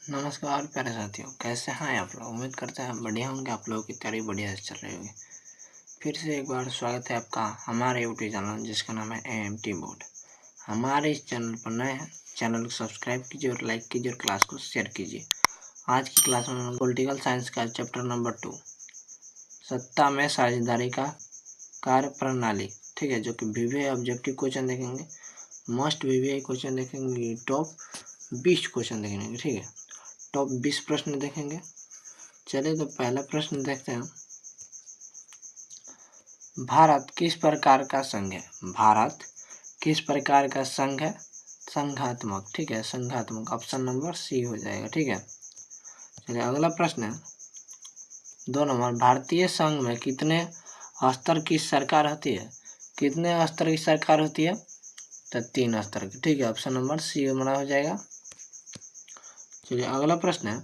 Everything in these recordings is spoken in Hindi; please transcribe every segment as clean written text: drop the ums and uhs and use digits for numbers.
नमस्कार प्यारे साथियों, कैसे हैं आप लोग। उम्मीद करते हैं बढ़िया होंगे। आप लोगों की तैयारी बढ़िया से चल रही होगी। फिर से एक बार स्वागत है आपका हमारे यूट्यूब चैनल जिसका नाम है AMT बोर्ड। हमारे इस चैनल पर नए हैं, चैनल को सब्सक्राइब कीजिए और लाइक कीजिए और क्लास को शेयर कीजिए। आज की क्लास में हम पॉलिटिकल साइंस का चैप्टर नंबर 2 सत्ता में साझेदारी का कार्य प्रणाली, ठीक है, जो कि VVI ऑब्जेक्टिव क्वेश्चन देखेंगे, मोस्ट VVI क्वेश्चन देखेंगे, टॉप 20 क्वेश्चन देखेंगे, ठीक है। टॉप 20 प्रश्न देखेंगे। चलिए तो पहला प्रश्न देखते हैं। भारत किस प्रकार का संघ है। भारत किस प्रकार का संघ है। संघात्मक, ठीक है, संघात्मक। ऑप्शन नंबर सी हो जाएगा, ठीक है। चलिए अगला प्रश्न है 2 नंबर। भारतीय संघ में कितने स्तर की सरकार होती है। कितने स्तर की सरकार होती है, तो 3 स्तर की, ठीक है। ऑप्शन नंबर सी हमारा हो जाएगा। चलिए अगला प्रश्न है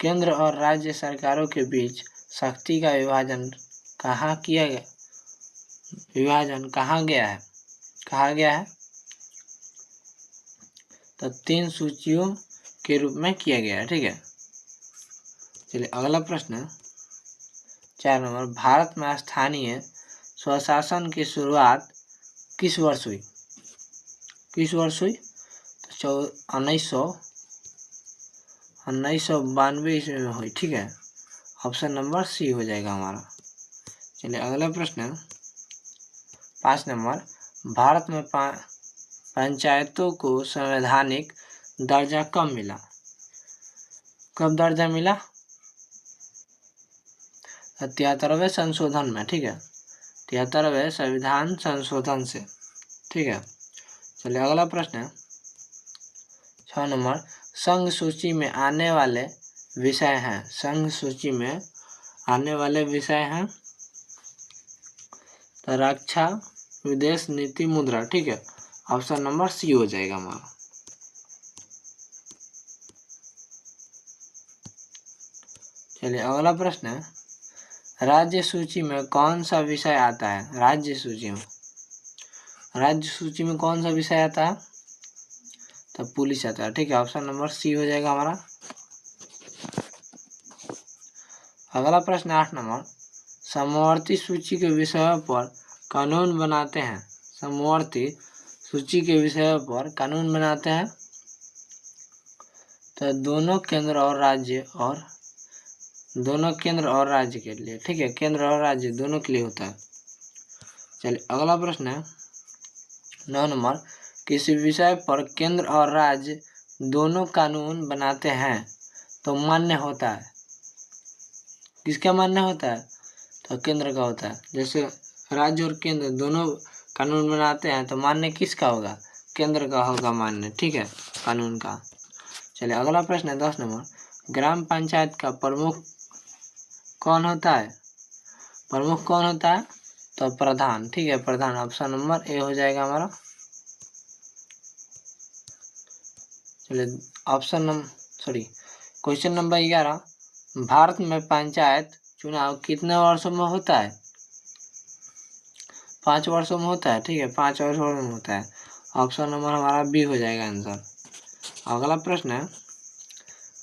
केंद्र और राज्य सरकारों के बीच शक्ति का विभाजन कहाँ किया गया। विभाजन कहाँ गया है, कहा गया है, तो 3 सूचियों के रूप में किया गया है, ठीक है। चलिए अगला प्रश्न 4 नंबर। भारत में स्थानीय स्वशासन की शुरुआत किस वर्ष हुई। किस वर्ष हुई, तो 1992 ईस्वी में हुई, ठीक है। ऑप्शन नंबर सी हो जाएगा हमारा। चलिए अगला प्रश्न 5 नंबर। भारत में पंचायतों को संवैधानिक दर्जा कब मिला। कब दर्जा मिला, 73वें संशोधन में, ठीक है। 73वें संविधान संशोधन से, ठीक है। चलिए अगला प्रश्न 6 नंबर। संघ सूची में आने वाले विषय हैं। संघ सूची में आने वाले विषय हैं तो रक्षा, विदेश नीति, मुद्रा, ठीक है। ऑप्शन नंबर सी हो जाएगा हमारा। चलिए अगला प्रश्न राज्य सूची में कौन सा विषय आता है। राज्य सूची में, राज्य सूची में कौन सा विषय आता है, तो पुलिस आता है, ठीक है। ऑप्शन नंबर सी हो जाएगा हमारा। अगला प्रश्न 8 नंबर। समवर्ती सूची के विषयों पर कानून बनाते हैं। समवर्ती सूची के विषयों पर कानून बनाते हैं तो दोनों केंद्र और राज्य के लिए, ठीक है। केंद्र और राज्य दोनों के लिए होता है। चलिए अगला प्रश्न है 9 नंबर। किसी विषय पर केंद्र और राज्य दोनों कानून बनाते हैं तो मान्य होता है। किसका मान्य होता है, तो केंद्र का होता है। जैसे राज्य और केंद्र दोनों कानून बनाते हैं तो मान्य किसका होगा, केंद्र का होगा मान्य, ठीक है, कानून का। चलिए अगला प्रश्न है 10 नंबर। ग्राम पंचायत का प्रमुख कौन होता है। प्रमुख कौन होता है, तो प्रधान, ठीक है, प्रधान। ऑप्शन नंबर ए हो जाएगा हमारा। चलिए क्वेश्चन नंबर 11। भारत में पंचायत चुनाव कितने वर्षों में होता है। 5 वर्षों में होता है, ठीक है, 5 वर्षों में होता है। ऑप्शन नंबर हमारा बी हो जाएगा आंसर। अगला प्रश्न है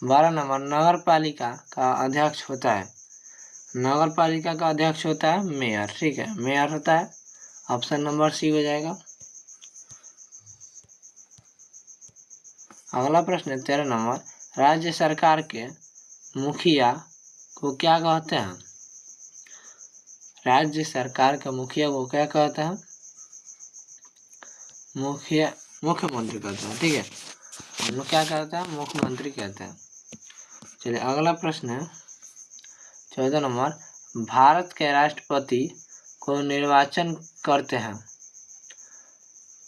12 नंबर। नगर पालिका का अध्यक्ष होता है। नगर पालिका का अध्यक्ष होता है मेयर, ठीक है, मेयर होता है। ऑप्शन नंबर सी हो जाएगा। अगला प्रश्न है 13 नंबर। राज्य सरकार के मुखिया को क्या कहते हैं। राज्य सरकार के मुखिया को क्या कहते हैं, मुख्यमंत्री कहते हैं, ठीक है। हम लोग क्या कहते हैं, मुख्यमंत्री कहते हैं। चलिए अगला प्रश्न है 14 नंबर। भारत के राष्ट्रपति को निर्वाचन करते हैं।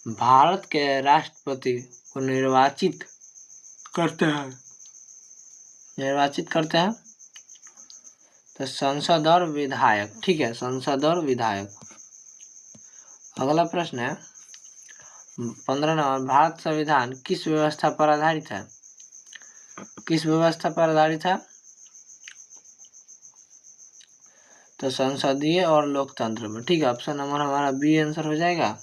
भारत के राष्ट्रपति को निर्वाचित करते हैं तो संसद और विधायक, ठीक है, संसद और विधायक। अगला प्रश्न है 15 नंबर। भारत संविधान किस व्यवस्था पर आधारित है। किस व्यवस्था पर आधारित है, तो संसदीय और लोकतंत्र में, ठीक है। ऑप्शन नंबर हमारा बी आंसर हो जाएगा।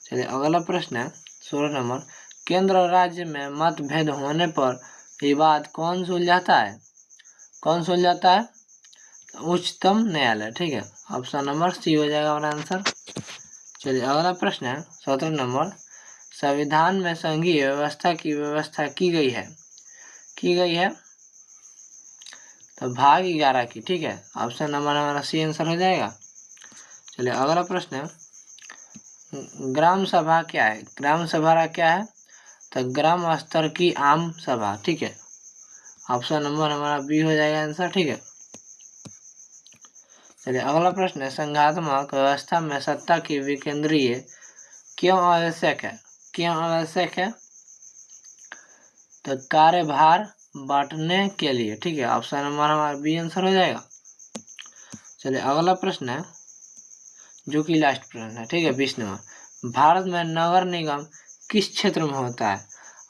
चलिए अगला प्रश्न है 16 नंबर। केंद्र और राज्य में मतभेद होने पर विवाद कौन सुलझाता है? कौन सुलझाता है? उच्चतम न्यायालय। ठीक है, ऑप्शन नंबर सी हो जाएगा हमारा आंसर। चलिए अगला प्रश्न है 17 नंबर, संविधान में संघीय व्यवस्था की व्यवस्था की गई है। तो भाग 11 की। ठीक है, ऑप्शन नंबर हमारा सी आंसर हो जाएगा। चलिए अगला प्रश्न है, ग्राम सभा क्या है? ग्राम सभा क्या है? तो ग्राम स्तर की आम सभा। ठीक है, ऑप्शन नंबर हमारा बी हो जाएगा आंसर। ठीक है, चलिए अगला प्रश्न है, संघात्मक व्यवस्था में सत्ता की विकेंद्रीय क्यों आवश्यक है? क्यों आवश्यक है? तो कार्यभार बांटने के लिए। ठीक है, ऑप्शन नंबर हमारा बी आंसर हो जाएगा। चलिए अगला प्रश्न है, जो कि लास्ट प्रश्न है। ठीक है, 20 नंबर, भारत में नगर निगम किस क्षेत्र में होता है?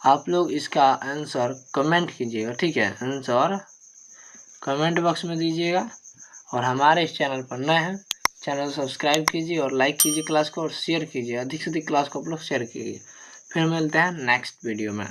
आप लोग इसका आंसर कमेंट कीजिएगा। ठीक है, आंसर कमेंट बॉक्स में दीजिएगा। और हमारे इस चैनल पर नए हैं, चैनल को सब्सक्राइब कीजिए और लाइक कीजिए क्लास को और शेयर कीजिए, अधिक से अधिक क्लास को आप लोग शेयर कीजिए। फिर मिलते हैं नेक्स्ट वीडियो में।